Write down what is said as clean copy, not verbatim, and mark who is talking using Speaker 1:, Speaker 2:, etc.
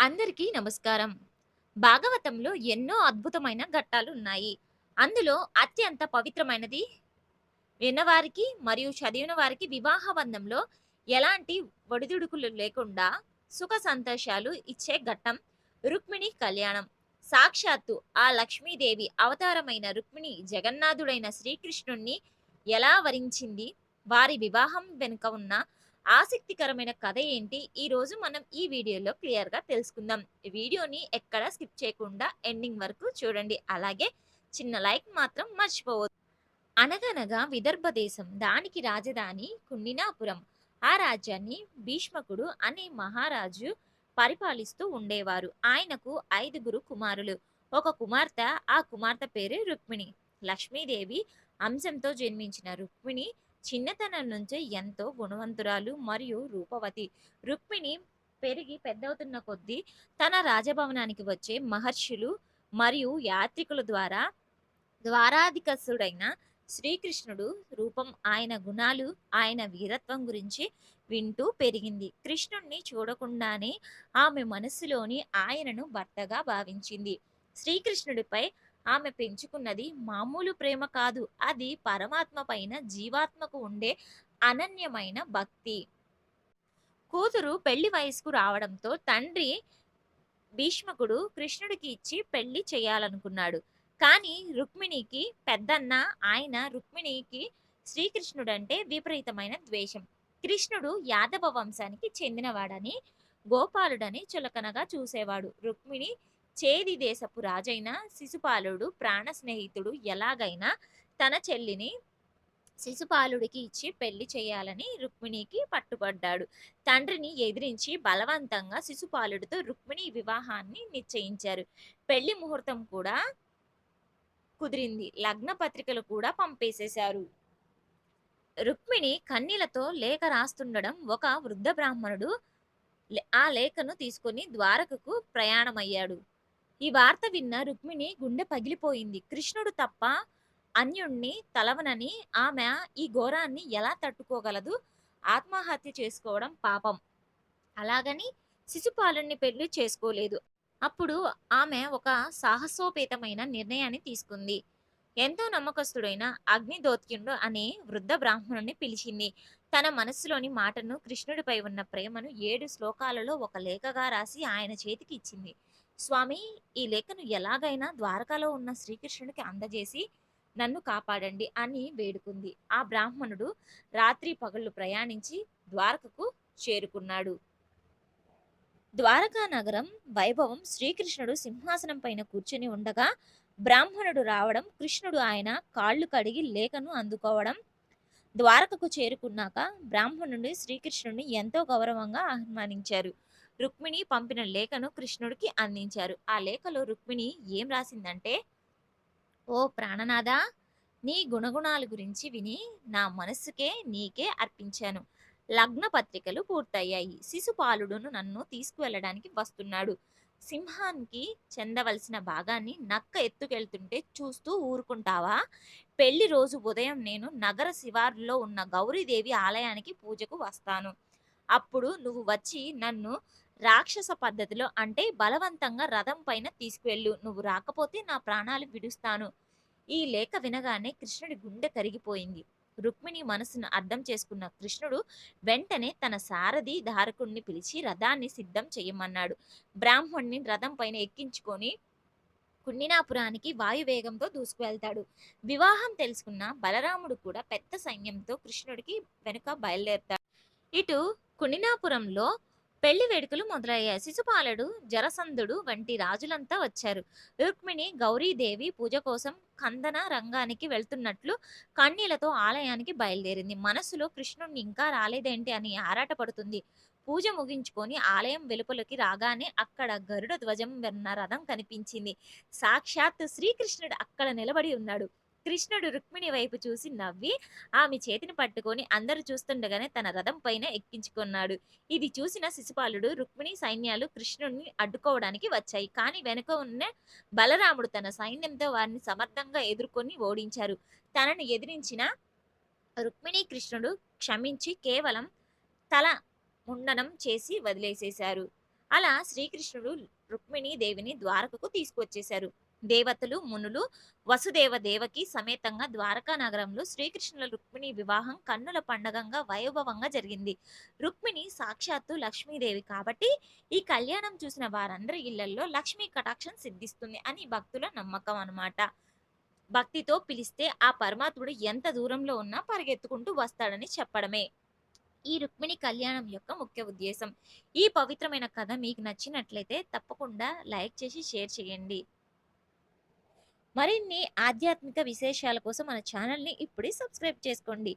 Speaker 1: అందరికీ నమస్కారం. భాగవతంలో ఎన్నో అద్భుతమైన ఘట్టాలు ఉన్నాయి. అందులో అత్యంత పవిత్రమైనది విన్నవారికి మరియు చదివిన వారికి వివాహ బంధంలో ఎలాంటి ఒడిదుడుకులు లేకుండా సుఖ సంతోషాలు ఇచ్చే ఘట్టం రుక్మిణి కళ్యాణం. సాక్షాత్తు ఆ లక్ష్మీదేవి అవతారమైన రుక్మిణి జగన్నాథుడైన శ్రీకృష్ణుణ్ణి ఎలా వరించింది, వారి వివాహం వెనుక ఉన్న ఆసక్తికరమైన కథ ఏంటి, ఈ రోజు మనం ఈ వీడియోలో క్లియర్‌గా తెలుసుకుందాం. ఈ వీడియోని ఎక్కడ స్కిప్ చేయకుండా ఎండింగ్ వరకు చూడండి. అలాగే చిన్న లైక్ మాత్రం మర్చిపోవద్దు. అనగనగా విదర్భ దేశం, దానికి రాజధాని కుండినాపురం. ఆ రాజ్యాన్ని భీష్మకుడు అనే మహారాజు పరిపాలిస్తూ ఉండేవారు. ఆయనకు 5గురు కుమారులు, ఒక కుమార్తె. ఆ కుమార్తె పేరు రుక్మిణి. లక్ష్మీదేవి అంశంతో జన్మించిన రుక్మిణి చిన్నతనం నుంచే ఎంతో గుణవంతురాలు మరియు రూపవతి. రుక్మిణి పెరిగి పెద్దవుతున్న కొద్దీ తన రాజభవనానికి వచ్చే మహర్షులు మరియు యాత్రికుల ద్వారా ద్వారాధికసుడైన శ్రీకృష్ణుడు రూపం, ఆయన గుణాలు, ఆయన వీరత్వం గురించి వింటూ పెరిగింది. కృష్ణుణ్ణి చూడకుండానే ఆమె మనస్సులోని ఆయనను భర్తగా భావించింది. శ్రీకృష్ణుడిపై ఆమె పెంచుకున్నది మామూలు ప్రేమ కాదు, అది పరమాత్మ పైన జీవాత్మకు ఉండే అనన్యమైన భక్తి. కూతురు పెళ్లి వయసుకు రావడంతో తండ్రి భీష్మకుడు కృష్ణుడికి ఇచ్చి పెళ్లి చేయాలనుకున్నాడు. కానీ రుక్మిణికి పెద్దన్న ఆయన రుక్మిణికి శ్రీకృష్ణుడంటే విపరీతమైన ద్వేషం. కృష్ణుడు యాదవ వంశానికి చెందినవాడని, గోపాలుడని చులకనగా చూసేవాడు. రుక్మిణి చేది దేశపు రాజైన శిశుపాలుడు ప్రాణ స్నేహితుడు, ఎలాగైనా తన చెల్లిని శిశుపాలుడికి ఇచ్చి పెళ్లి చేయాలని రుక్మిణికి పట్టుబడ్డాడు. తండ్రిని ఎదిరించి బలవంతంగా శిశుపాలుడితో రుక్మిణి వివాహాన్ని నిశ్చయించారు. పెళ్లి ముహూర్తం కూడా కుదిరింది. లగ్న పత్రికలు కూడా పంపేసేశారు. రుక్మిణి కన్నీళ్లతో లేఖ రాస్తుండడం ఒక వృద్ధ బ్రాహ్మణుడు ఆ లేఖను తీసుకొని ద్వారకకు ప్రయాణమయ్యాడు. ఈ వార్త విన్న రుక్మిణి గుండె పగిలిపోయింది. కృష్ణుడు తప్ప అన్యుణ్ణి తలవనని ఆమె ఈ ఘోరాన్ని ఎలా తట్టుకోగలదు? ఆత్మహత్య చేసుకోవడం పాపం. అలాగని శిశుపాలుని పెళ్లి చేసుకోలేదు. అప్పుడు ఆమె ఒక సాహసోపేతమైన నిర్ణయాన్ని తీసుకుంది. ఎంతో నమ్మకస్తుడైన అగ్నిదోత్యుడు అనే వృద్ధ బ్రాహ్మణుని పిలిచింది. తన మనస్సులోని మాటను, కృష్ణుడిపై ఉన్న ప్రేమను 7 శ్లోకాలలో ఒక లేఖగా రాసి ఆయన చేతికి ఇచ్చింది. స్వామి, ఈ లేఖను ఎలాగైనా ద్వారకాలో ఉన్న శ్రీకృష్ణుడికి అందజేసి నన్ను కాపాడండి అని వేడుకుంది. ఆ బ్రాహ్మణుడు రాత్రి పగళ్ళు ప్రయాణించి ద్వారకకు చేరుకున్నాడు. ద్వారకా నగరం వైభవం. శ్రీకృష్ణుడు సింహాసనం పైన కూర్చుని ఉండగా బ్రాహ్మణుడు రావడం, కృష్ణుడు ఆయన కాళ్ళు కడిగి లేఖను అందుకోవడం. ద్వారకకు చేరుకున్నాక బ్రాహ్మణుడు శ్రీకృష్ణుడిని ఎంతో గౌరవంగా ఆహ్వానించారు. రుక్మిణి పంపిన లేఖను కృష్ణుడికి అందించారు. ఆ లేఖలో రుక్మిణి ఏం రాసిందంటే, ఓ ప్రాణనాథా, నీ గుణగుణాల గురించి విని నా మనస్సుకే నీకే అర్పించాను. లగ్న పత్రికలు పూర్తయ్యాయి. శిశుపాలుడును నన్ను తీసుకువెళ్ళడానికి వస్తున్నాడు. సింహానికి చెందవలసిన భాగాన్ని నక్క ఎత్తుకెళ్తుంటే చూస్తూ ఊరుకుంటావా? పెళ్లి రోజు ఉదయం నేను నగర శివారులో ఉన్న గౌరీదేవి ఆలయానికి పూజకు వస్తాను. అప్పుడు నువ్వు వచ్చి నన్ను రాక్షస పద్ధతిలో, అంటే బలవంతంగా రథం పైన తీసుకువెళ్ళు. నువ్వు రాకపోతే నా ప్రాణాలు విడుస్తాను. ఈ లేఖ వినగానే కృష్ణుడి గుండె కరిగిపోయింది. రుక్మిణి మనసును అర్థం చేసుకున్న కృష్ణుడు వెంటనే తన సారథి ధారకుణ్ణి పిలిచి రథాన్ని సిద్ధం చేయమన్నాడు. బ్రాహ్మణ్ణి రథం పైన ఎక్కించుకొని కుండినాపురానికి వాయువేగంతో దూసుకువెళ్తాడు. వివాహం తెలుసుకున్న బలరాముడు కూడా పెద్ద సైన్యంతో కృష్ణుడికి వెనుక బయలుదేరతాడు. ఇటు కుండినాపురంలో పెళ్లి వేడుకలు మొదలయ్యాయి. శిశుపాలుడు, జరసంధుడు వంటి రాజులంతా వచ్చారు. రుక్మిణి గౌరీదేవి పూజ కోసం కందన రంగానికి వెళ్తున్నట్లు కన్నీళ్లతో ఆలయానికి బయలుదేరింది. మనసులో కృష్ణుడిని ఇంకా రాలేదేంటి అని ఆరాటపడుతుంది. పూజ ముగించుకొని ఆలయం వెలుపలికి రాగానే అక్కడ గరుడ ధ్వజం ఉన్న రథం కనిపించింది. సాక్షాత్ శ్రీకృష్ణుడు అక్కడ నిలబడి ఉన్నాడు. కృష్ణుడు రుక్మిణి వైపు చూసి నవ్వి ఆమె చేతిని పట్టుకొని అందరూ చూస్తుండగానే తన రథం పైన ఎక్కించుకున్నాడు. ఇది చూసిన శిశుపాలుడు, రుక్మిణి సైన్యాలు కృష్ణుడిని అడ్డుకోవడానికి వచ్చాయి. కానీ వెనుక ఉన్న బలరాముడు తన సైన్యంతో వారిని సమర్థంగా ఎదుర్కొని ఓడించారు. తనను ఎదిరించిన రుక్మిణి కృష్ణుడు క్షమించి కేవలం తల ముండనం చేసి వదిలేసేశారు. అలా శ్రీకృష్ణుడు రుక్మిణీ దేవిని ద్వారకకు తీసుకొచ్చేశారు. దేవతలు, మునులు, వసుదేవ దేవకి సమేతంగా ద్వారకా నగరంలో శ్రీకృష్ణుల రుక్మిణి వివాహం కన్నుల పండగంగా వైభవంగా జరిగింది. రుక్మిణి సాక్షాత్తు లక్ష్మీదేవి కాబట్టి ఈ కళ్యాణం చూసిన వారందరి ఇళ్లల్లో లక్ష్మీ కటాక్షం సిద్ధిస్తుంది అని భక్తుల నమ్మకం అన్నమాట. భక్తితో పిలిస్తే ఆ పరమాత్ముడు ఎంత దూరంలో ఉన్నా పరిగెత్తుకుంటూ వస్తాడని చెప్పడమే ఈ రుక్మిణి కళ్యాణం యొక్క ముఖ్య ఉద్దేశం. ఈ పవిత్రమైన కథ మీకు నచ్చినట్లయితే తప్పకుండా లైక్ చేసి షేర్ చేయండి. మరిన్ని ఆధ్యాత్మిక విశేషాల కోసం మన ఛానల్‌ని ఇప్పుడే సబ్స్క్రైబ్ చేసుకోండి.